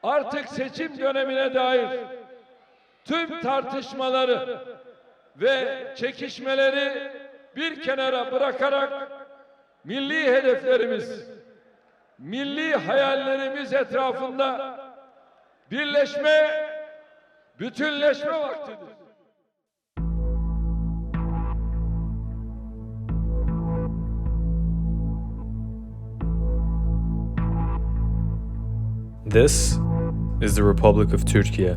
artık seçim dönemine dair tüm tartışmaları ve çekişmeleri bir kenara bırakarak milli hedeflerimiz, milli hayallerimiz etrafında birleşme, bütünleşme vaktidir. This is the Republic of Türkiye,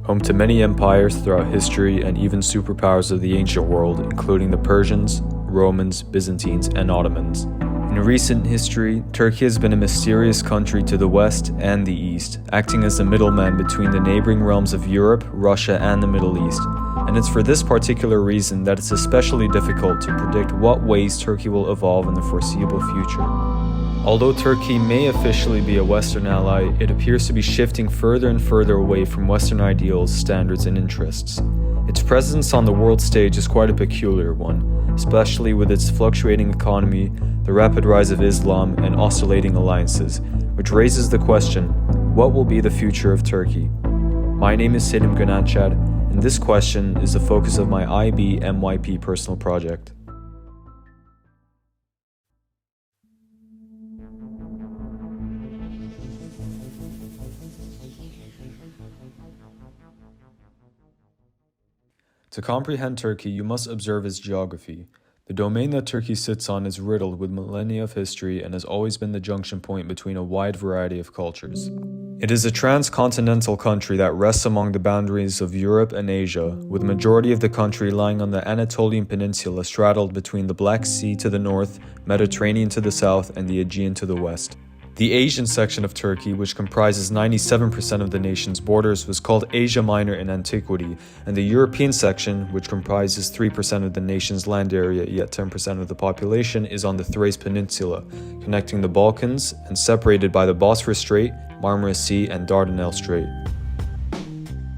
home to many empires throughout history and even superpowers of the ancient world, including the Persians, Romans, Byzantines, and Ottomans. In recent history, Turkey has been a mysterious country to the west and the east, acting as the middleman between the neighboring realms of Europe, Russia, and the Middle East. And it's for this particular reason that it's especially difficult to predict what ways Turkey will evolve in the foreseeable future. Although Turkey may officially be a Western ally, it appears to be shifting further and further away from Western ideals, standards, and interests. Its presence on the world stage is quite a peculiar one, especially with its fluctuating economy, the rapid rise of Islam, and oscillating alliances, which raises the question, what will be the future of Turkey? My name is Selim Gönençer, and this question is the focus of my IB MYP personal project. To comprehend Turkey, you must observe its geography. The domain that Turkey sits on is riddled with millennia of history and has always been the junction point between a wide variety of cultures. It is a transcontinental country that rests among the boundaries of Europe and Asia, with the majority of the country lying on the Anatolian Peninsula straddled between the Black Sea to the north, Mediterranean to the south, and the Aegean to the west. The Asian section of Turkey, which comprises 97% of the nation's borders, was called Asia Minor in antiquity, and the European section, which comprises 3% of the nation's land area yet 10% of the population, is on the Thrace Peninsula, connecting the Balkans and separated by the Bosphorus Strait, Marmara Sea, and Dardanelles Strait.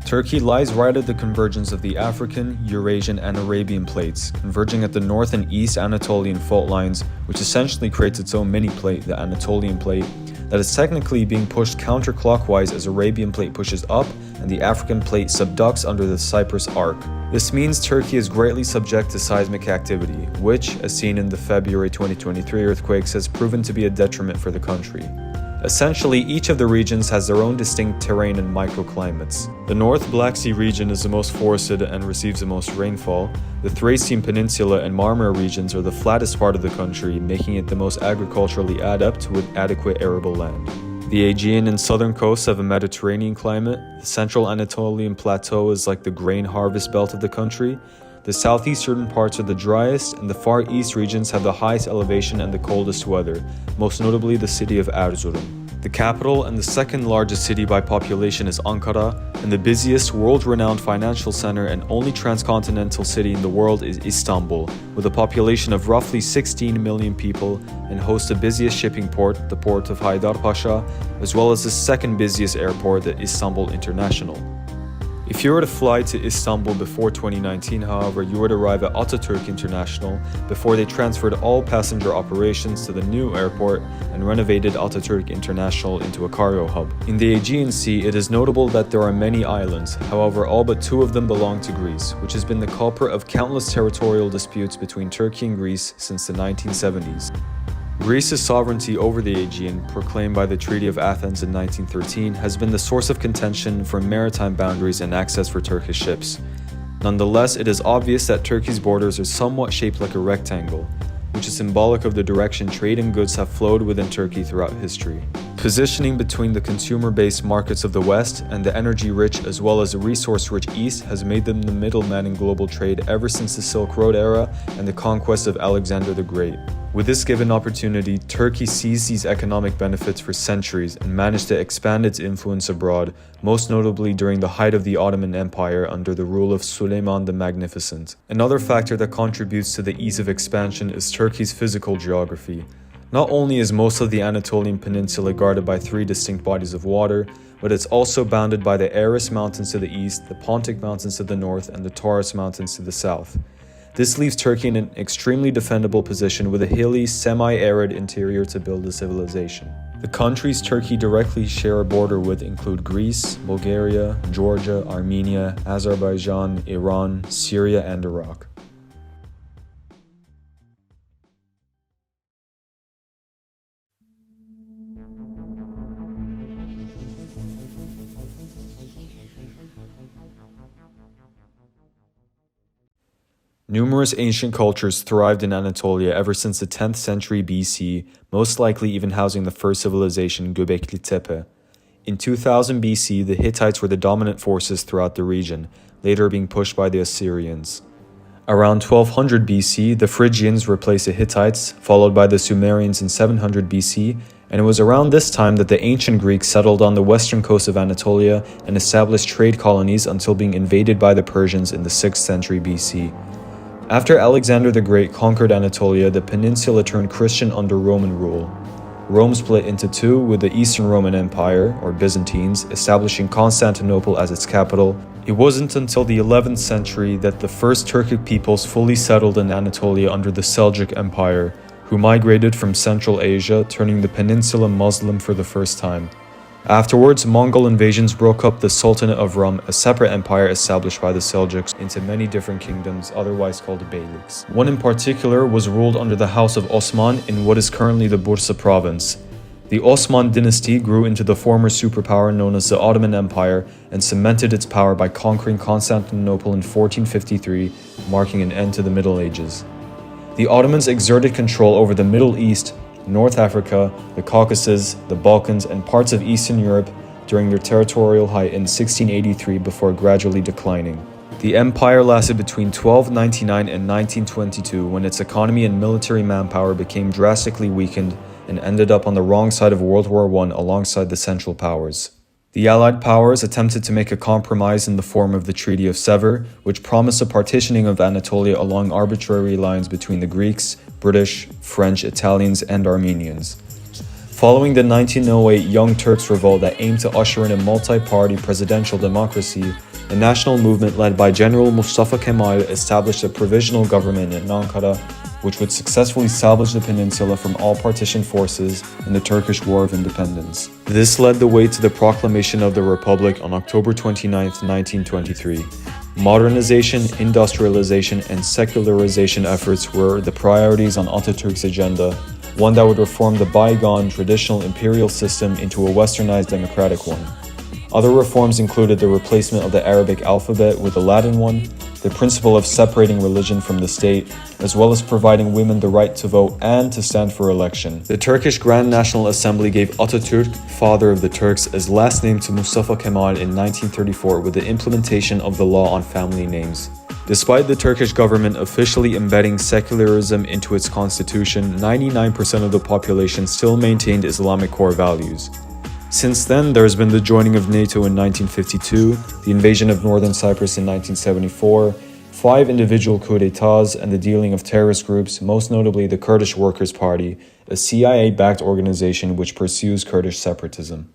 Turkey lies right at the convergence of the African, Eurasian, and Arabian plates, converging at the north and east Anatolian fault lines, which essentially creates its own mini-plate, the Anatolian plate, that is technically being pushed counterclockwise as Arabian plate pushes up and the African plate subducts under the Cyprus arc. This means Turkey is greatly subject to seismic activity, which, as seen in the February 2023 earthquakes, has proven to be a detriment for the country. Essentially, each of the regions has their own distinct terrain and microclimates. The North Black Sea region is the most forested and receives the most rainfall. The Thracian Peninsula and Marmara regions are the flattest part of the country, making it the most agriculturally adept with adequate arable land. The Aegean and southern coasts have a Mediterranean climate. The central Anatolian plateau is like the grain harvest belt of the country. The southeastern parts are the driest, and the far east regions have the highest elevation and the coldest weather, most notably the city of Erzurum. The capital and the second largest city by population is Ankara, and the busiest, world-renowned financial center and only transcontinental city in the world is Istanbul, with a population of roughly 16 million people and hosts the busiest shipping port, the port of Haydarpaşa, as well as the second busiest airport, the Istanbul International. If you were to fly to Istanbul before 2019, however, you would arrive at Atatürk International before they transferred all passenger operations to the new airport and renovated Atatürk International into a cargo hub. In the Aegean Sea, it is notable that there are many islands, however all but 2 of them belong to Greece, which has been the culprit of countless territorial disputes between Turkey and Greece since the 1970s. Greece's sovereignty over the Aegean, proclaimed by the Treaty of Athens in 1913, has been the source of contention for maritime boundaries and access for Turkish ships. Nonetheless, it is obvious that Turkey's borders are somewhat shaped like a rectangle, which is symbolic of the direction trade and goods have flowed within Turkey throughout history. Positioning between the consumer-based markets of the West and the energy-rich as well as the resource-rich East has made them the middleman in global trade ever since the Silk Road era and the conquest of Alexander the Great. With this given opportunity, Turkey seized these economic benefits for centuries and managed to expand its influence abroad, most notably during the height of the Ottoman Empire under the rule of Suleiman the Magnificent. Another factor that contributes to the ease of expansion is Turkey's physical geography. Not only is most of the Anatolian Peninsula guarded by 3 distinct bodies of water, but it's also bounded by the Aras Mountains to the east, the Pontic Mountains to the north, and the Taurus Mountains to the south. This leaves Turkey in an extremely defendable position with a hilly, semi-arid interior to build a civilization. The countries Turkey directly share a border with include Greece, Bulgaria, Georgia, Armenia, Azerbaijan, Iran, Syria, and Iraq. Numerous ancient cultures thrived in Anatolia ever since the 10th century BC, most likely even housing the first civilization, Göbekli Tepe. In 2000 BC, the Hittites were the dominant forces throughout the region, later being pushed by the Assyrians. Around 1200 BC, the Phrygians replaced the Hittites, followed by the Sumerians in 700 BC, and it was around this time that the ancient Greeks settled on the western coast of Anatolia and established trade colonies until being invaded by the Persians in the 6th century BC. After Alexander the Great conquered Anatolia, the peninsula turned Christian under Roman rule. Rome split into two, with the Eastern Roman Empire, or Byzantines, establishing Constantinople as its capital. It wasn't until the 11th century that the first Turkic peoples fully settled in Anatolia under the Seljuk Empire, who migrated from Central Asia, turning the peninsula Muslim for the first time. Afterwards, Mongol invasions broke up the Sultanate of Rum, a separate empire established by the Seljuks, into many different kingdoms, otherwise called beyliks. One in particular was ruled under the House of Osman in what is currently the Bursa province. The Osman dynasty grew into the former superpower known as the Ottoman Empire and cemented its power by conquering Constantinople in 1453, marking an end to the Middle Ages. The Ottomans exerted control over the Middle East, North Africa, the Caucasus, the Balkans, and parts of Eastern Europe during their territorial height in 1683 before gradually declining. The empire lasted between 1299 and 1922 when its economy and military manpower became drastically weakened and ended up on the wrong side of World War I alongside the Central Powers. The Allied powers attempted to make a compromise in the form of the Treaty of Sevres, which promised a partitioning of Anatolia along arbitrary lines between the Greeks, British, French, Italians, and Armenians. Following the 1908 Young Turks revolt that aimed to usher in a multi-party presidential democracy, a national movement led by General Mustafa Kemal established a provisional government in Ankara, which would successfully salvage the peninsula from all partition forces in the Turkish War of Independence. This led the way to the proclamation of the Republic on October 29, 1923. Modernization, industrialization, and secularization efforts were the priorities on Atatürk's agenda, one that would reform the bygone traditional imperial system into a westernized democratic one. Other reforms included the replacement of the Arabic alphabet with the Latin one, the principle of separating religion from the state, as well as providing women the right to vote and to stand for election. The Turkish Grand National Assembly gave Atatürk, father of the Turks, as last name to Mustafa Kemal in 1934 with the implementation of the law on family names. Despite the Turkish government officially embedding secularism into its constitution, 99% of the population still maintained Islamic core values. Since then, there has been the joining of NATO in 1952, the invasion of Northern Cyprus in 1974, 5 individual coups d'etats, and the dealing of terrorist groups, most notably the Kurdish Workers' Party, a CIA-backed organization which pursues Kurdish separatism.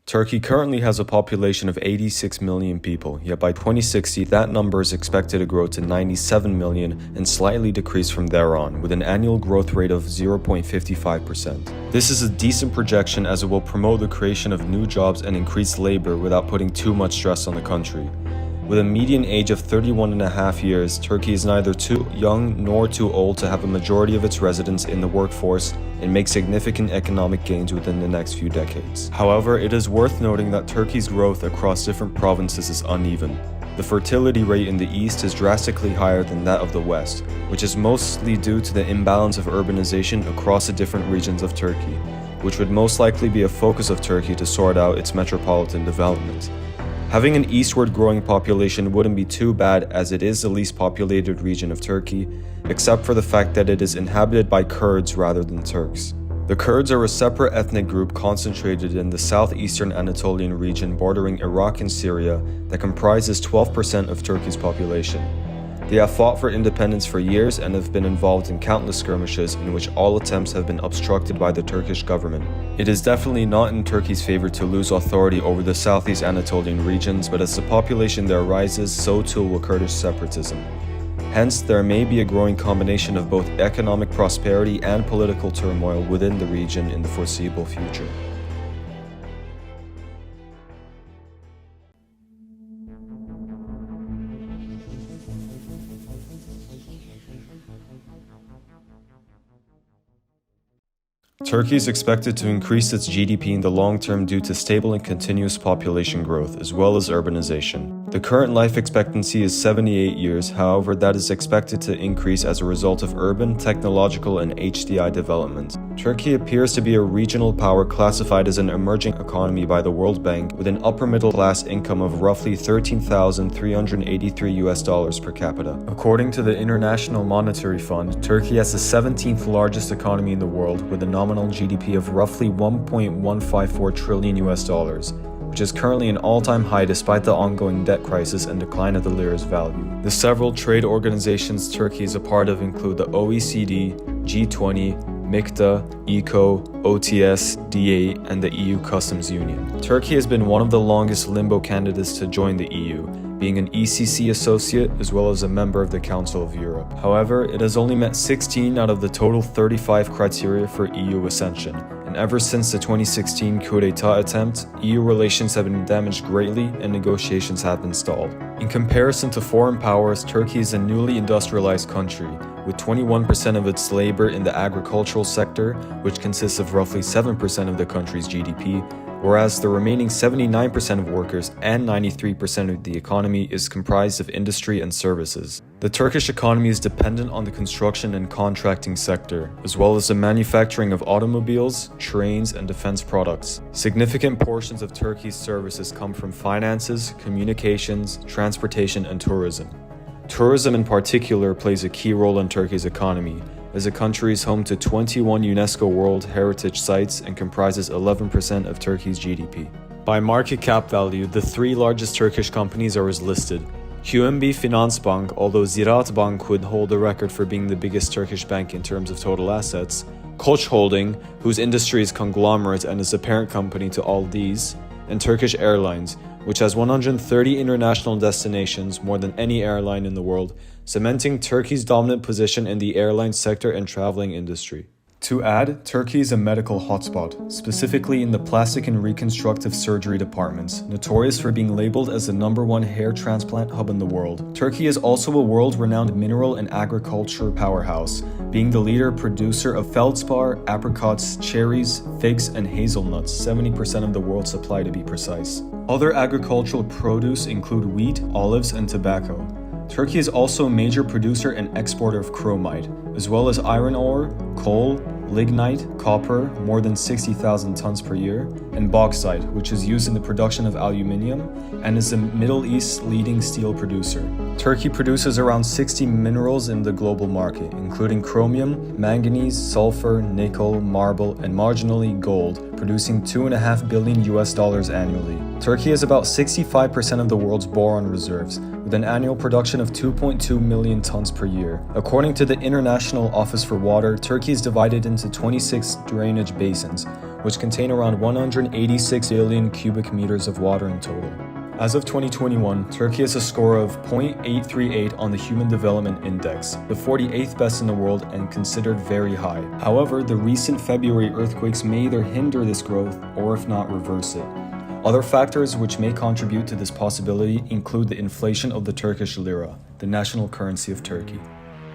Turkey currently has a population of 86 million people, yet by 2060 that number is expected to grow to 97 million and slightly decrease from there on, with an annual growth rate of 0.55%. This is a decent projection as it will promote the creation of new jobs and increase labor without putting too much stress on the country. With a median age of 31.5 years, Turkey is neither too young nor too old to have a majority of its residents in the workforce and make significant economic gains within the next few decades. However, it is worth noting that Turkey's growth across different provinces is uneven. The fertility rate in the east is drastically higher than that of the west, which is mostly due to the imbalance of urbanization across the different regions of Turkey, which would most likely be a focus of Turkey to sort out its metropolitan development. Having an eastward growing population wouldn't be too bad, as it is the least populated region of Turkey, except for the fact that it is inhabited by Kurds rather than Turks. The Kurds are a separate ethnic group concentrated in the southeastern Anatolian region bordering Iraq and Syria that comprises 12% of Turkey's population. They have fought for independence for years and have been involved in countless skirmishes in which all attempts have been obstructed by the Turkish government. It is definitely not in Turkey's favor to lose authority over the southeast Anatolian regions, but as the population there rises, so too will Kurdish separatism. Hence, there may be a growing combination of both economic prosperity and political turmoil within the region in the foreseeable future. Turkey is expected to increase its GDP in the long term due to stable and continuous population growth, as well as urbanization. The current life expectancy is 78 years, however, that is expected to increase as a result of urban, technological, and HDI development. Turkey appears to be a regional power classified as an emerging economy by the World Bank, with an upper middle class income of roughly $13,383 per capita. According to the International Monetary Fund, Turkey has the 17th largest economy in the world, with a nominal GDP of roughly $1.154 trillion, which is currently an all-time high despite the ongoing debt crisis and decline of the lira's value. The several trade organizations Turkey is a part of include the OECD, G20, MICTA, ECO, OTS, D8, and the EU Customs Union. Turkey has been one of the longest limbo candidates to join the EU, being an ECC associate as well as a member of the Council of Europe. However, it has only met 16 out of the total 35 criteria for EU ascension, and ever since the 2016 coup d'etat attempt, EU relations have been damaged greatly and negotiations have been stalled. In comparison to foreign powers, Turkey is a newly industrialized country, with 21% of its labor in the agricultural sector, which consists of roughly 7% of the country's GDP, whereas the remaining 79% of workers and 93% of the economy is comprised of industry and services. The Turkish economy is dependent on the construction and contracting sector, as well as the manufacturing of automobiles, trains, and defense products. Significant portions of Turkey's services come from finances, communications, transportation, and tourism. Tourism in particular plays a key role in Turkey's economy, as the country is home to 21 UNESCO World Heritage Sites and comprises 11% of Turkey's GDP. By market cap value, the three largest Turkish companies are as listed. QNB Finansbank, although Ziraat Bank would hold the record for being the biggest Turkish bank in terms of total assets, Koç Holding, whose industry is conglomerate and is the parent company to all these, and Turkish Airlines, which has 130 international destinations, more than any airline in the world, cementing Turkey's dominant position in the airline sector and traveling industry. To add, Turkey is a medical hotspot, specifically in the plastic and reconstructive surgery departments, notorious for being labeled as the #1 hair transplant hub in the world. Turkey is also a world-renowned mineral and agriculture powerhouse, being the leader producer of feldspar, apricots, cherries, figs, and hazelnuts, 70% of the world's supply to be precise. Other agricultural produce include wheat, olives, and tobacco. Turkey is also a major producer and exporter of chromite, as well as iron ore, coal, lignite, copper, more than 60,000 tons per year, and bauxite, which is used in the production of aluminium and is the Middle East's leading steel producer. Turkey produces around 60 minerals in the global market, including chromium, manganese, sulfur, nickel, marble, and marginally gold, producing $2.5 billion annually. Turkey has about 65% of the world's boron reserves, with an annual production of 2.2 million tons per year. According to the International Office for Water, Turkey is divided into 26 drainage basins, which contain around 186 billion cubic meters of water in total. As of 2021, Turkey has a score of 0.838 on the Human Development Index, the 48th best in the world and considered very high. However, the recent February earthquakes may either hinder this growth or, if not, reverse it. Other factors which may contribute to this possibility include the inflation of the Turkish lira, the national currency of Turkey.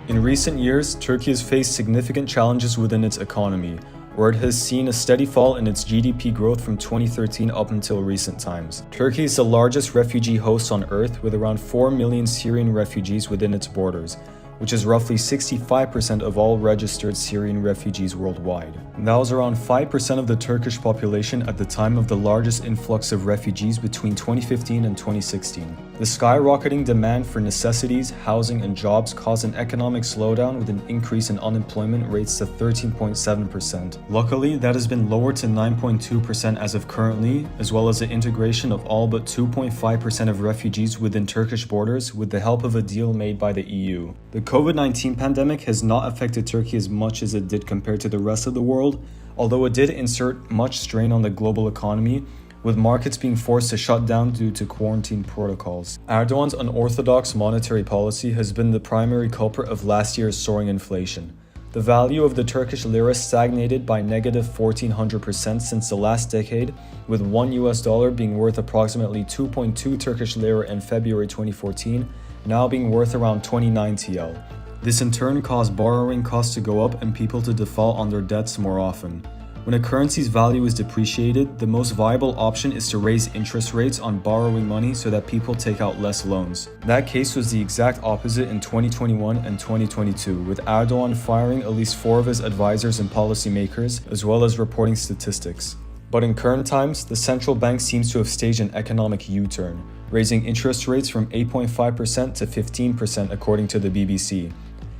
In recent years, Turkey has faced significant challenges within its economy, where it has seen a steady fall in its GDP growth from 2013 up until recent times. Turkey is the largest refugee host on earth, with around 4 million Syrian refugees within its borders, which is roughly 65% of all registered Syrian refugees worldwide. That was around 5% of the Turkish population at the time of the largest influx of refugees between 2015 and 2016. The skyrocketing demand for necessities, housing, and jobs caused an economic slowdown with an increase in unemployment rates to 13.7%. Luckily, that has been lowered to 9.2% as of currently, as well as the integration of all but 2.5% of refugees within Turkish borders with the help of a deal made by the EU. The COVID-19 pandemic has not affected Turkey as much as it did compared to the rest of the world, although it did insert much strain on the global economy, with markets being forced to shut down due to quarantine protocols. Erdogan's unorthodox monetary policy has been the primary culprit of last year's soaring inflation. The value of the Turkish lira stagnated by negative 1,400% since the last decade, with $1 being worth approximately 2.2 Turkish lira in February 2014, now being worth around 29 TL. This in turn caused borrowing costs to go up and people to default on their debts more often. When a currency's value is depreciated, the most viable option is to raise interest rates on borrowing money so that people take out less loans. That case was the exact opposite in 2021 and 2022, with Erdogan firing at least 4 of his advisors and policymakers, as well as reporting statistics. But in current times, the central bank seems to have staged an economic U-turn, raising interest rates from 8.5% to 15% according to the BBC.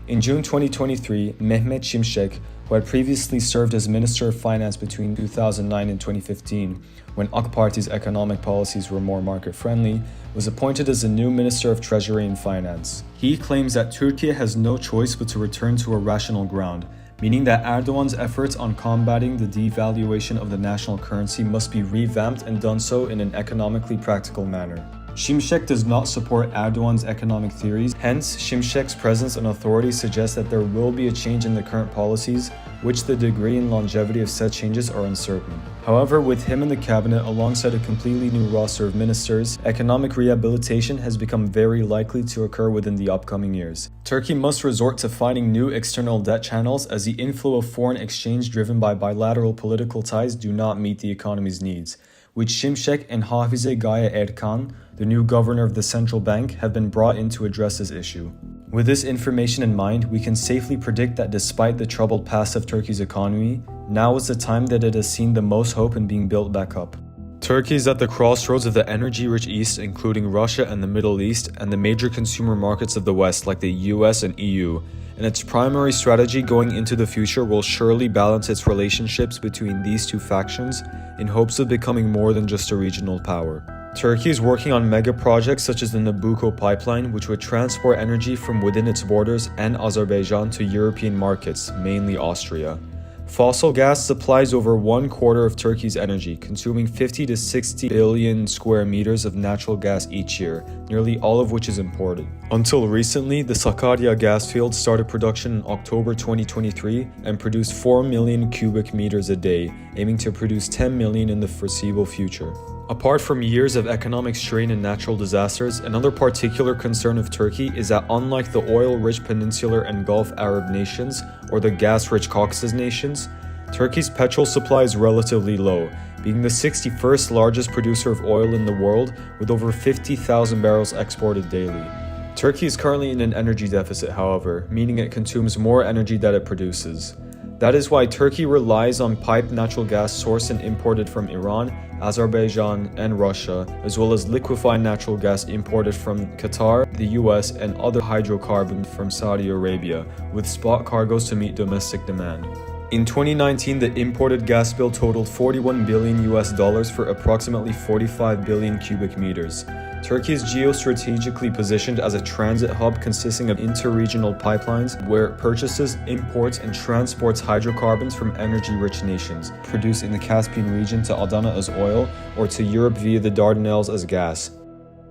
In June 2023, Mehmet Şimşek, who had previously served as Minister of Finance between 2009 and 2015, when AK Parti's economic policies were more market-friendly, was appointed as the new Minister of Treasury and Finance. He claims that Türkiye has no choice but to return to a rational ground, meaning that Erdogan's efforts on combating the devaluation of the national currency must be revamped and done so in an economically practical manner. Şimşek does not support Erdogan's economic theories, hence Şimşek's presence and authority suggests that there will be a change in the current policies, which the degree and longevity of said changes are uncertain. However, with him in the cabinet alongside a completely new roster of ministers, economic rehabilitation has become very likely to occur within the upcoming years. Turkey must resort to finding new external debt channels as the inflow of foreign exchange driven by bilateral political ties do not meet the economy's needs, which Şimşek and Hafize Gaye Erkan, the new governor of the central bank, have been brought in to address this issue. With this information in mind, we can safely predict that despite the troubled past of Turkey's economy, now is the time that it has seen the most hope in being built back up. Turkey is at the crossroads of the energy-rich East, including Russia and the Middle East, and the major consumer markets of the West like the US and EU, and its primary strategy going into the future will surely balance its relationships between these two factions in hopes of becoming more than just a regional power. Turkey is working on mega projects such as the Nabucco pipeline, which would transport energy from within its borders and Azerbaijan to European markets, mainly Austria. Fossil gas supplies over 1/4 of Turkey's energy, consuming 50 to 60 billion square meters of natural gas each year, nearly all of which is imported. Until recently, the Sakarya gas field started production in October 2023 and produced 4 million cubic meters a day, aiming to produce 10 million in the foreseeable future. Apart from years of economic strain and natural disasters, another particular concern of Turkey is that unlike the oil-rich peninsular and Gulf Arab nations or the gas-rich Caucasus nations, Turkey's petrol supply is relatively low, being the 61st largest producer of oil in the world with over 50,000 barrels exported daily. Turkey is currently in an energy deficit, however, meaning it consumes more energy than it produces. That is why Turkey relies on piped natural gas sourced and imported from Iran, Azerbaijan, and Russia, as well as liquefied natural gas imported from Qatar, the US, and other hydrocarbons from Saudi Arabia, with spot cargoes to meet domestic demand. In 2019, the imported gas bill totaled $41 billion for approximately 45 billion cubic meters. Turkey is geostrategically positioned as a transit hub consisting of interregional pipelines where it purchases, imports, and transports hydrocarbons from energy-rich nations, produced in the Caspian region to Adana as oil or to Europe via the Dardanelles as gas.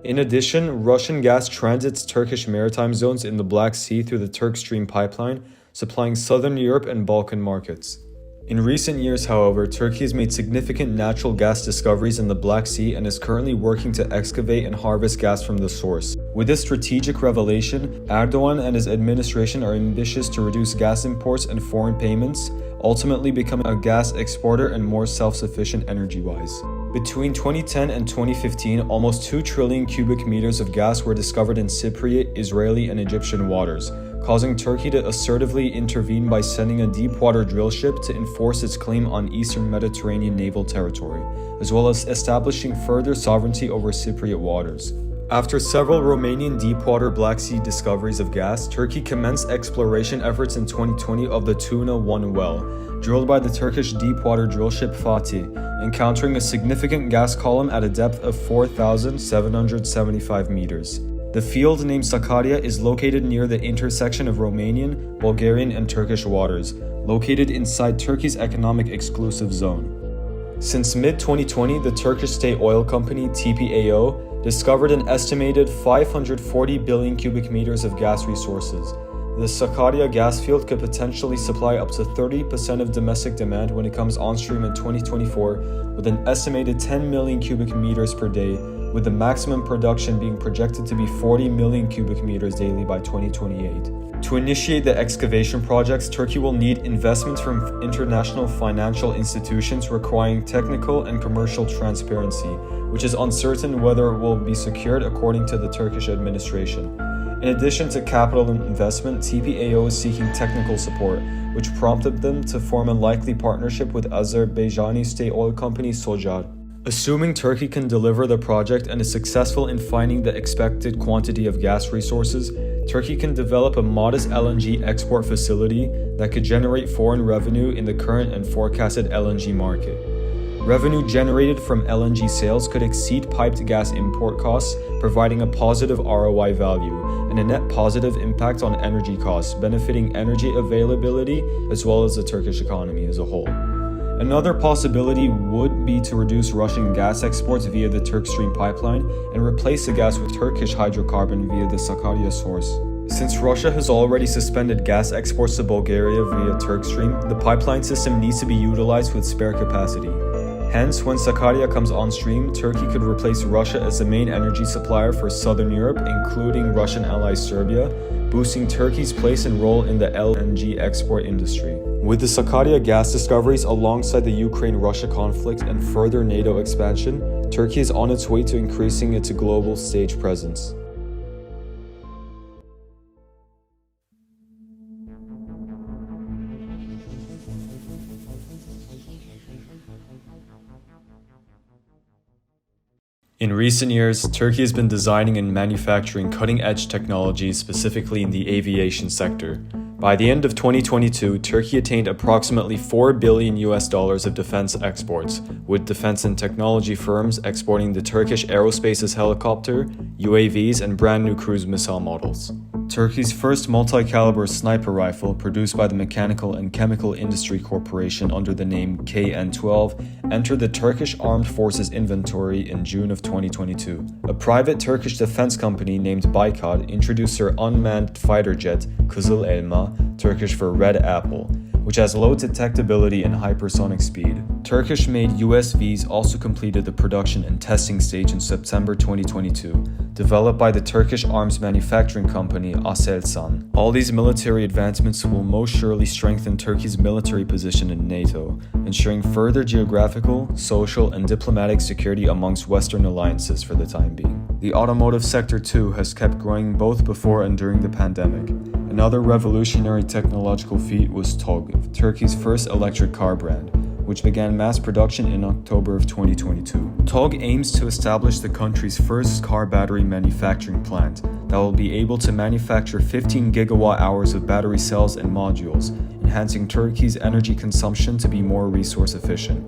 In addition, Russian gas transits Turkish maritime zones in the Black Sea through the Turk Stream pipeline, supplying southern Europe and Balkan markets. In recent years, however, Turkey has made significant natural gas discoveries in the Black Sea and is currently working to excavate and harvest gas from the source. With this strategic revelation, Erdogan and his administration are ambitious to reduce gas imports and foreign payments, ultimately becoming a gas exporter and more self-sufficient energy-wise. Between 2010 and 2015, almost 2 trillion cubic meters of gas were discovered in Cypriot, Israeli, and Egyptian waters, causing Turkey to assertively intervene by sending a deep-water drill ship to enforce its claim on eastern Mediterranean naval territory, as well as establishing further sovereignty over Cypriot waters. After several Romanian deep-water Black Sea discoveries of gas, Turkey commenced exploration efforts in 2020 of the Tuna-1 well, drilled by the Turkish deep-water drillship Fatih, encountering a significant gas column at a depth of 4,775 meters. The field named Sakarya is located near the intersection of Romanian, Bulgarian, and Turkish waters, located inside Turkey's economic exclusive zone. Since mid-2020, the Turkish state oil company TPAO discovered an estimated 540 billion cubic meters of gas resources. The Sakarya gas field could potentially supply up to 30% of domestic demand when it comes onstream in 2024, with an estimated 10 million cubic meters per day, with the maximum production being projected to be 40 million cubic meters daily by 2028. To initiate the excavation projects, Turkey will need investments from international financial institutions requiring technical and commercial transparency, which is uncertain whether it will be secured according to the Turkish administration. In addition to capital investment, TPAO is seeking technical support, which prompted them to form a likely partnership with Azerbaijani state oil company Sojar. Assuming Turkey can deliver the project and is successful in finding the expected quantity of gas resources, Turkey can develop a modest LNG export facility that could generate foreign revenue in the current and forecasted LNG market. Revenue generated from LNG sales could exceed piped gas import costs, providing a positive ROI value and a net positive impact on energy costs, benefiting energy availability as well as the Turkish economy as a whole. Another possibility would be to reduce Russian gas exports via the Turkstream pipeline and replace the gas with Turkish hydrocarbon via the Sakarya source. Since Russia has already suspended gas exports to Bulgaria via Turkstream, the pipeline system needs to be utilized with spare capacity. Hence, when Sakarya comes on stream, Turkey could replace Russia as the main energy supplier for Southern Europe, including Russian ally Serbia, boosting Turkey's place and role in the LNG export industry. With the Sakarya gas discoveries alongside the Ukraine-Russia conflict and further NATO expansion, Turkey is on its way to increasing its global stage presence. In recent years, Turkey has been designing and manufacturing cutting-edge technologies specifically in the aviation sector. By the end of 2022, Turkey attained approximately $4 billion of defense exports, with defense and technology firms exporting the Turkish Aerospace's helicopter, UAVs, and brand new cruise missile models. Turkey's first multi-caliber sniper rifle, produced by the Mechanical and Chemical Industry Corporation under the name KN-12, entered the Turkish Armed Forces inventory in June of 2022. A private Turkish defense company named Baykar introduced their unmanned fighter jet, Kızıl Elma, Turkish for Red Apple, which has low detectability and hypersonic speed. Turkish-made USVs also completed the production and testing stage in September 2022, developed by the Turkish arms manufacturing company Aselsan. All these military advancements will most surely strengthen Turkey's military position in NATO, ensuring further geographical, social, and diplomatic security amongst Western alliances for the time being. The automotive sector too has kept growing both before and during the pandemic. Another revolutionary technological feat was TOG, Turkey's first electric car brand, which began mass production in October of 2022. TOG aims to establish the country's first car battery manufacturing plant that will be able to manufacture 15 gigawatt-hours of battery cells and modules, enhancing Turkey's energy consumption to be more resource efficient.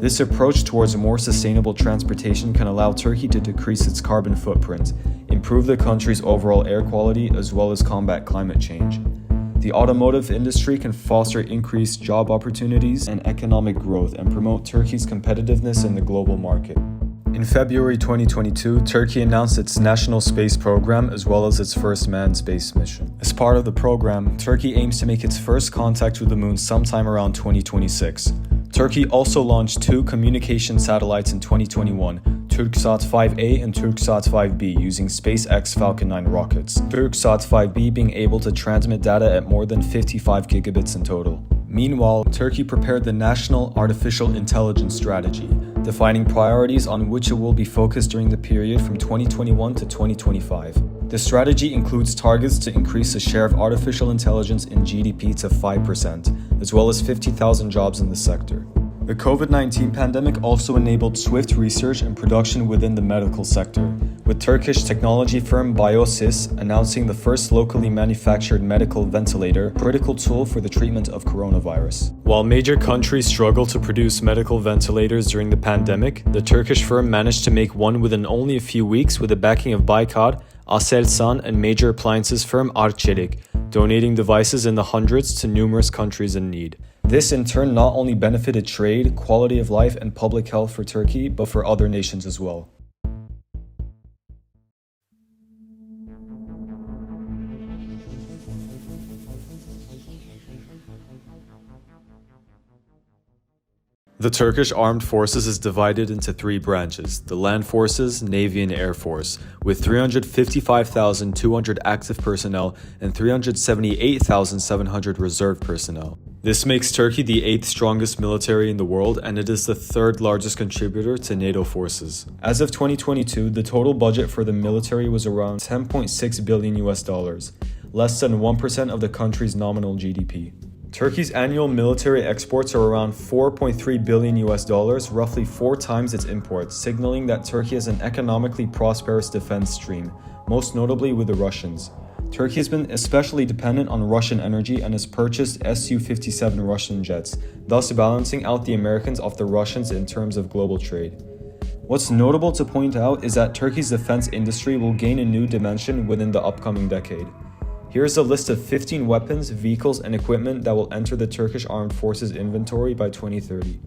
This approach towards a more sustainable transportation can allow Turkey to decrease its carbon footprint, improve the country's overall air quality, as well as combat climate change. The automotive industry can foster increased job opportunities and economic growth and promote Turkey's competitiveness in the global market. In February 2022, Turkey announced its national space program as well as its first manned space mission. As part of the program, Turkey aims to make its first contact with the moon sometime around 2026. Turkey also launched 2 communication satellites in 2021, Turksat 5A and Turksat 5B, using SpaceX Falcon 9 rockets. Turksat 5B being able to transmit data at more than 55 gigabits in total. Meanwhile, Turkey prepared the National Artificial Intelligence Strategy, defining priorities on which it will be focused during the period from 2021 to 2025. The strategy includes targets to increase the share of artificial intelligence in GDP to 5%, as well as 50,000 jobs in the sector. The COVID-19 pandemic also enabled swift research and production within the medical sector, with Turkish technology firm Biosys announcing the first locally manufactured medical ventilator, a critical tool for the treatment of coronavirus. While major countries struggle to produce medical ventilators during the pandemic, the Turkish firm managed to make one within only a few weeks with the backing of Baykar, Aselsan, and major appliances firm Arçelik, donating devices in the hundreds to numerous countries in need. This in turn not only benefited trade, quality of life, and public health for Turkey, but for other nations as well. The Turkish Armed Forces is divided into three branches: the Land Forces, Navy, and Air Force, with 355,200 active personnel and 378,700 reserve personnel. This makes Turkey the 8th strongest military in the world, and it is the 3rd largest contributor to NATO forces. As of 2022, the total budget for the military was around $10.6 billion, less than 1% of the country's nominal GDP. Turkey's annual military exports are around $4.3 billion, roughly 4 times its imports, signaling that Turkey has an economically prosperous defense stream, most notably with the Russians. Turkey has been especially dependent on Russian energy and has purchased Su-57 Russian jets, thus balancing out the Americans off the Russians in terms of global trade. What's notable to point out is that Turkey's defense industry will gain a new dimension within the upcoming decade. Here's a list of 15 weapons, vehicles, and equipment that will enter the Turkish Armed Forces inventory by 2030.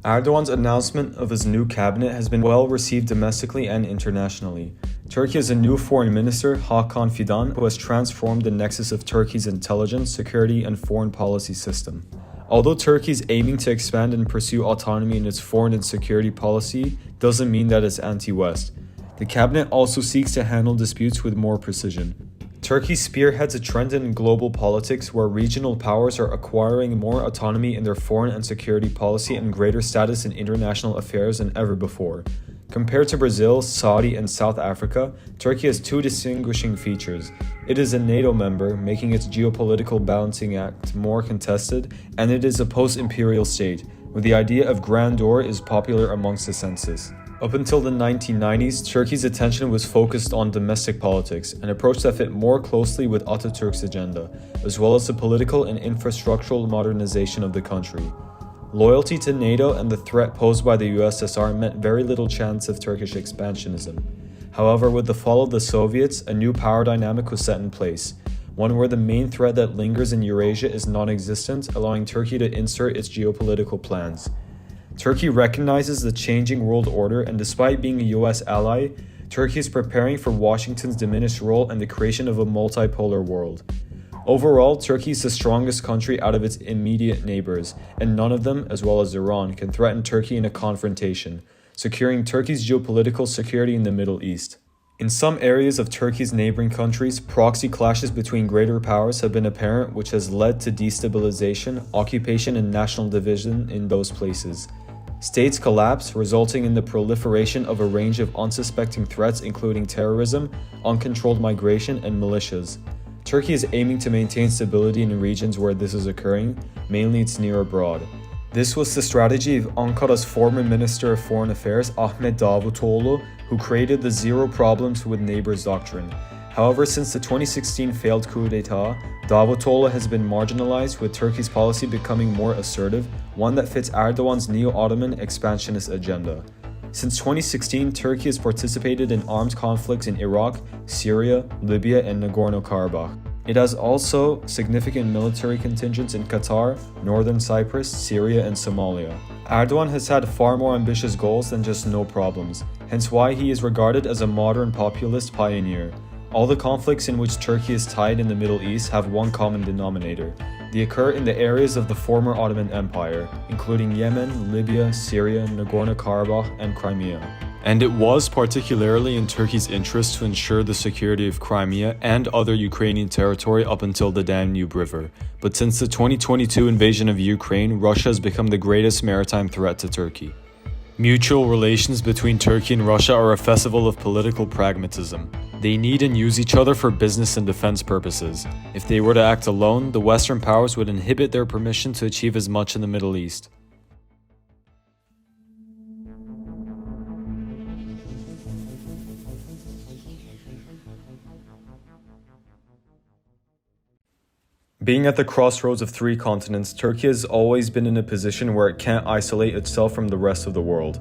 Erdogan's announcement of his new cabinet has been well received domestically and internationally. Turkey has a new foreign minister, Hakan Fidan, who has transformed the nexus of Turkey's intelligence, security, and foreign policy system. Although Turkey is aiming to expand and pursue autonomy in its foreign and security policy, doesn't mean that it's anti-West. The cabinet also seeks to handle disputes with more precision. Turkey spearheads a trend in global politics where regional powers are acquiring more autonomy in their foreign and security policy and greater status in international affairs than ever before. Compared to Brazil, Saudi, and South Africa, Turkey has 2 distinguishing features. It is a NATO member, making its geopolitical balancing act more contested, and it is a post-imperial state, where the idea of grandeur is popular amongst the census. Up until the 1990s, Turkey's attention was focused on domestic politics, an approach that fit more closely with Atatürk's agenda, as well as the political and infrastructural modernization of the country. Loyalty to NATO and the threat posed by the USSR meant very little chance of Turkish expansionism. However, with the fall of the Soviets, a new power dynamic was set in place, one where the main threat that lingers in Eurasia is non-existent, allowing Turkey to insert its geopolitical plans. Turkey recognizes the changing world order, and despite being a US ally, Turkey is preparing for Washington's diminished role and the creation of a multipolar world. Overall, Turkey is the strongest country out of its immediate neighbors, and none of them, as well as Iran, can threaten Turkey in a confrontation, securing Turkey's geopolitical security in the Middle East. In some areas of Turkey's neighboring countries, proxy clashes between greater powers have been apparent, which has led to destabilization, occupation, and national division in those places. States collapse, resulting in the proliferation of a range of unsuspecting threats including terrorism, uncontrolled migration, and militias. Turkey is aiming to maintain stability in regions where this is occurring, mainly its near abroad. This was the strategy of Ankara's former Minister of Foreign Affairs, Ahmet Davutoğlu, who created the zero problems with neighbors doctrine. However, since the 2016 failed coup d'etat, Davutoğlu has been marginalized, with Turkey's policy becoming more assertive, one that fits Erdogan's neo-Ottoman expansionist agenda. Since 2016, Turkey has participated in armed conflicts in Iraq, Syria, Libya, and Nagorno-Karabakh. It has also significant military contingents in Qatar, Northern Cyprus, Syria, and Somalia. Erdogan has had far more ambitious goals than just no problems, hence why he is regarded as a modern populist pioneer. All the conflicts in which Turkey is tied in the Middle East have one common denominator. They occur in the areas of the former Ottoman Empire, including Yemen, Libya, Syria, Nagorno-Karabakh, and Crimea. And it was particularly in Turkey's interest to ensure the security of Crimea and other Ukrainian territory up until the Danube River. But since the 2022 invasion of Ukraine, Russia has become the greatest maritime threat to Turkey. Mutual relations between Turkey and Russia are a festival of political pragmatism. They need and use each other for business and defense purposes. If they were to act alone, the Western powers would inhibit their permission to achieve as much in the Middle East. Being at the crossroads of three continents, Turkey has always been in a position where it can't isolate itself from the rest of the world.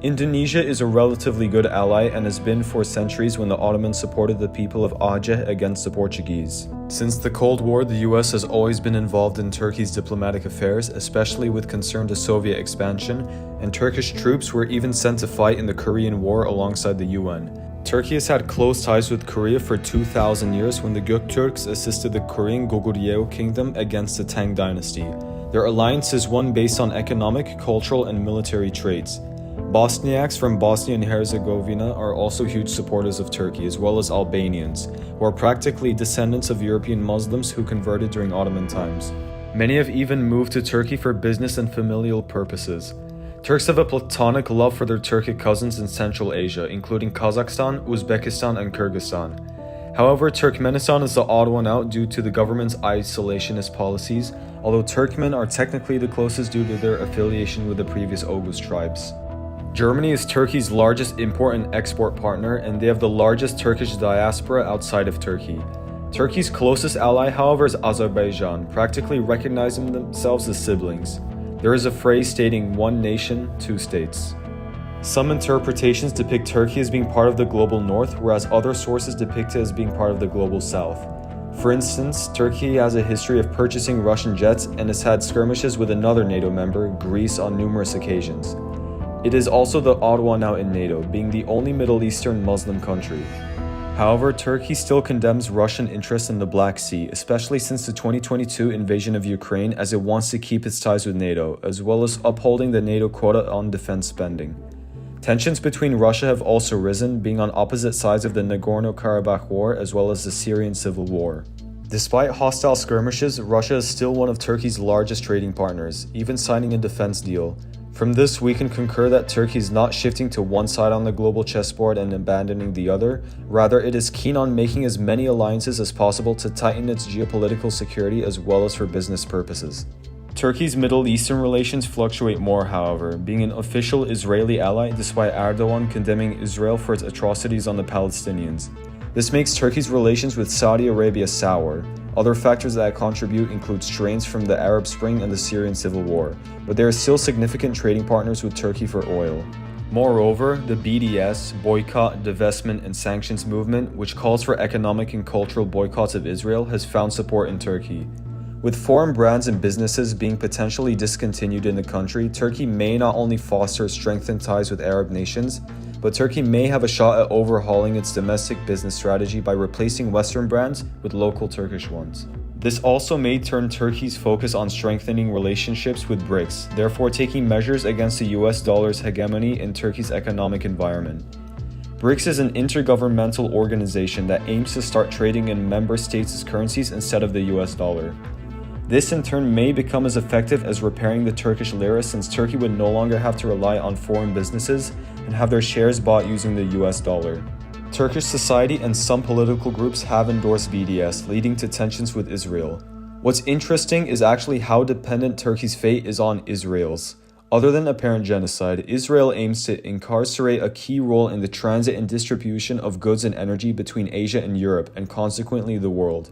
Indonesia is a relatively good ally and has been for centuries when the Ottomans supported the people of Aceh against the Portuguese. Since the Cold War, the US has always been involved in Turkey's diplomatic affairs, especially with concern to Soviet expansion, and Turkish troops were even sent to fight in the Korean War alongside the UN. Turkey has had close ties with Korea for 2,000 years when the Gökturks assisted the Korean Goguryeo kingdom against the Tang dynasty. Their alliance is one based on economic, cultural, and military traits. Bosniaks from Bosnia and Herzegovina are also huge supporters of Turkey, as well as Albanians, who are practically descendants of European Muslims who converted during Ottoman times. Many have even moved to Turkey for business and familial purposes. Turks have a platonic love for their Turkic cousins in Central Asia, including Kazakhstan, Uzbekistan, and Kyrgyzstan. However, Turkmenistan is the odd one out due to the government's isolationist policies, although Turkmen are technically the closest due to their affiliation with the previous Oghuz tribes. Germany is Turkey's largest import and export partner, and they have the largest Turkish diaspora outside of Turkey. Turkey's closest ally, however, is Azerbaijan, practically recognizing themselves as siblings. There is a phrase stating one nation, two states. Some interpretations depict Turkey as being part of the global north, whereas other sources depict it as being part of the global south. For instance, Turkey has a history of purchasing Russian jets and has had skirmishes with another NATO member, Greece, on numerous occasions. It is also the odd one out in NATO, being the only Middle Eastern Muslim country. However, Turkey still condemns Russian interests in the Black Sea, especially since the 2022 invasion of Ukraine, as it wants to keep its ties with NATO, as well as upholding the NATO quota on defense spending. Tensions between Russia have also risen, being on opposite sides of the Nagorno-Karabakh war as well as the Syrian civil war. Despite hostile skirmishes, Russia is still one of Turkey's largest trading partners, even signing a defense deal. From this, we can concur that Turkey is not shifting to one side on the global chessboard and abandoning the other. Rather, it is keen on making as many alliances as possible to tighten its geopolitical security as well as for business purposes. Turkey's Middle Eastern relations fluctuate more, however, being an official Israeli ally despite Erdogan condemning Israel for its atrocities on the Palestinians. This makes Turkey's relations with Saudi Arabia sour. Other factors that contribute include strains from the Arab Spring and the Syrian civil war, but there are still significant trading partners with Turkey for oil. Moreover, the BDS, Boycott, Divestment and Sanctions movement, which calls for economic and cultural boycotts of Israel, has found support in Turkey. With foreign brands and businesses being potentially discontinued in the country, Turkey may not only foster strengthened ties with Arab nations, but Turkey may have a shot at overhauling its domestic business strategy by replacing Western brands with local Turkish ones. This also may turn Turkey's focus on strengthening relationships with BRICS, therefore taking measures against the US dollar's hegemony in Turkey's economic environment. BRICS is an intergovernmental organization that aims to start trading in member states' currencies instead of the US dollar. This in turn may become as effective as repairing the Turkish lira, since Turkey would no longer have to rely on foreign businesses and have their shares bought using the US dollar. Turkish society and some political groups have endorsed BDS, leading to tensions with Israel. What's interesting is actually how dependent Turkey's fate is on Israel's. Other than apparent genocide, Israel aims to incarcerate a key role in the transit and distribution of goods and energy between Asia and Europe, and consequently the world.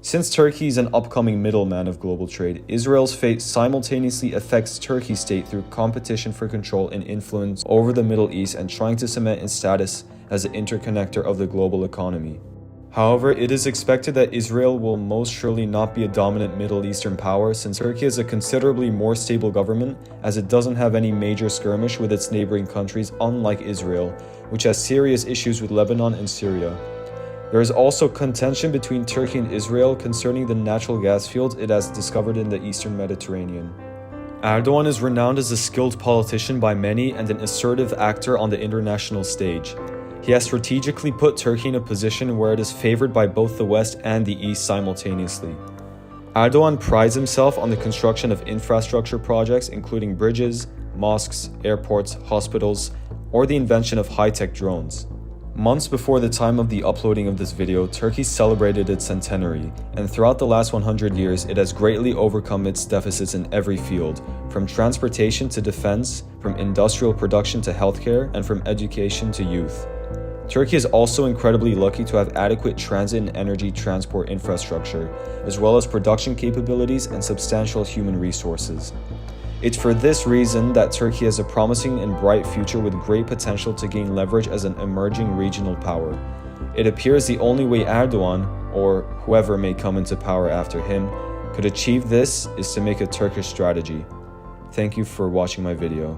Since Turkey is an upcoming middleman of global trade, Israel's fate simultaneously affects Turkey's state through competition for control and influence over the Middle East and trying to cement its status as an interconnector of the global economy. However, it is expected that Israel will most surely not be a dominant Middle Eastern power, since Turkey is a considerably more stable government, as it doesn't have any major skirmish with its neighboring countries, unlike Israel, which has serious issues with Lebanon and Syria. There is also contention between Turkey and Israel concerning the natural gas fields it has discovered in the Eastern Mediterranean. Erdogan is renowned as a skilled politician by many and an assertive actor on the international stage. He has strategically put Turkey in a position where it is favored by both the West and the East simultaneously. Erdogan prides himself on the construction of infrastructure projects including bridges, mosques, airports, hospitals, or the invention of high-tech drones. Months before the time of the uploading of this video, Turkey celebrated its centenary, and throughout the last 100 years, it has greatly overcome its deficits in every field, from transportation to defense, from industrial production to healthcare, and from education to youth. Turkey is also incredibly lucky to have adequate transit and energy transport infrastructure, as well as production capabilities and substantial human resources. It's for this reason that Turkey has a promising and bright future with great potential to gain leverage as an emerging regional power. It appears the only way Erdogan, or whoever may come into power after him, could achieve this is to make a Turkish strategy. Thank you for watching my video.